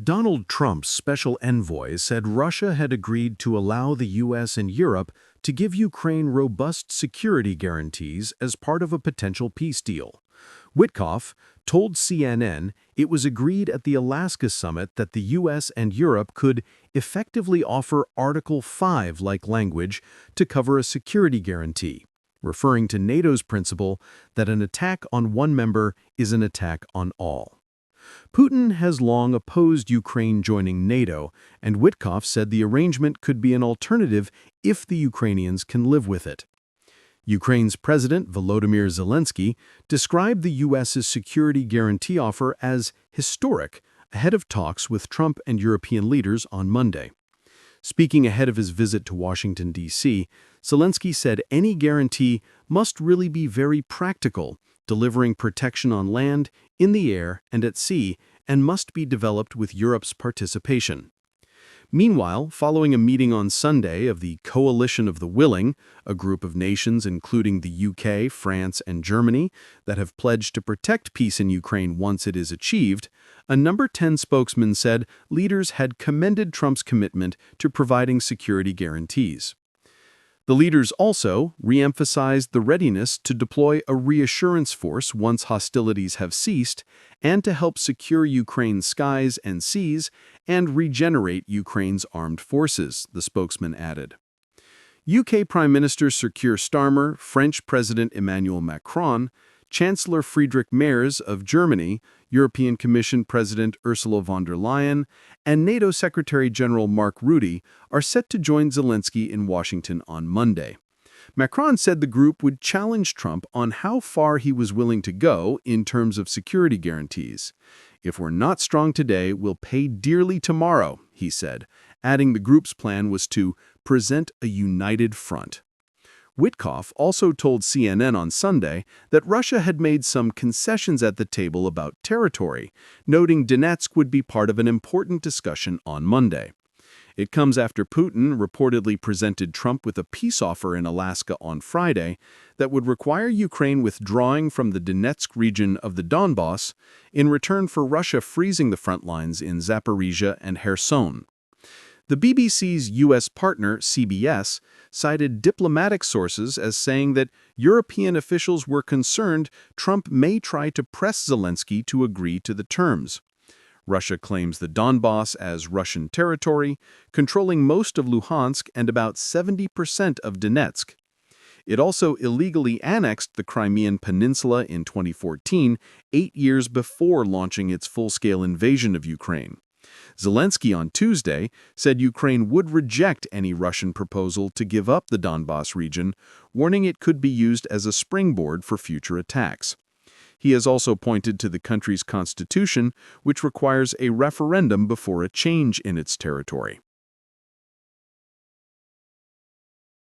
Donald Trump's special envoy said Russia had agreed to allow the U.S. and Europe to give Ukraine robust security guarantees as part of a potential peace deal. Witkoff told CNN it was agreed at the Alaska summit that the U.S. and Europe could effectively offer Article 5-like language to cover a security guarantee, referring to NATO's principle that an attack on one member is an attack on all. Putin has long opposed Ukraine joining NATO, and Witkoff said the arrangement could be an alternative if the Ukrainians can live with it. Ukraine's President Volodymyr Zelensky described the U.S.'s security guarantee offer as historic ahead of talks with Trump and European leaders on Monday. Speaking ahead of his visit to Washington, D.C., Zelensky said any guarantee must really be very practical, delivering protection on land, in the air, and at sea, and must be developed with Europe's participation. Meanwhile, following a meeting on Sunday of the Coalition of the Willing, a group of nations including the UK, France, and Germany that have pledged to protect peace in Ukraine once it is achieved, a No. 10 spokesman said leaders had commended Trump's commitment to providing security guarantees. The leaders also re-emphasized the readiness to deploy a reassurance force once hostilities have ceased and to help secure Ukraine's skies and seas and regenerate Ukraine's armed forces, the spokesman added. UK Prime Minister Sir Keir Starmer, French President Emmanuel Macron, Chancellor Friedrich Merz of Germany, European Commission President Ursula von der Leyen, and NATO Secretary-General Mark Rutte are set to join Zelensky in Washington on Monday. Macron said the group would challenge Trump on how far he was willing to go in terms of security guarantees. "If we're not strong today, we'll pay dearly tomorrow," he said, adding the group's plan was to present a united front. Witkoff also told CNN on Sunday that Russia had made some concessions at the table about territory, noting Donetsk would be part of an important discussion on Monday. It comes after Putin reportedly presented Trump with a peace offer in Alaska on Friday that would require Ukraine withdrawing from the Donetsk region of the Donbass in return for Russia freezing the front lines in Zaporizhia and Kherson. The BBC's U.S. partner, CBS, cited diplomatic sources as saying that European officials were concerned Trump may try to press Zelensky to agree to the terms. Russia claims the Donbass as Russian territory, controlling most of Luhansk and about 70% of Donetsk. It also illegally annexed the Crimean Peninsula in 2014, 8 years before launching its full-scale invasion of Ukraine. Zelensky on Tuesday said Ukraine would reject any Russian proposal to give up the Donbass region, warning it could be used as a springboard for future attacks. He has also pointed to the country's constitution, which requires a referendum before a change in its territory.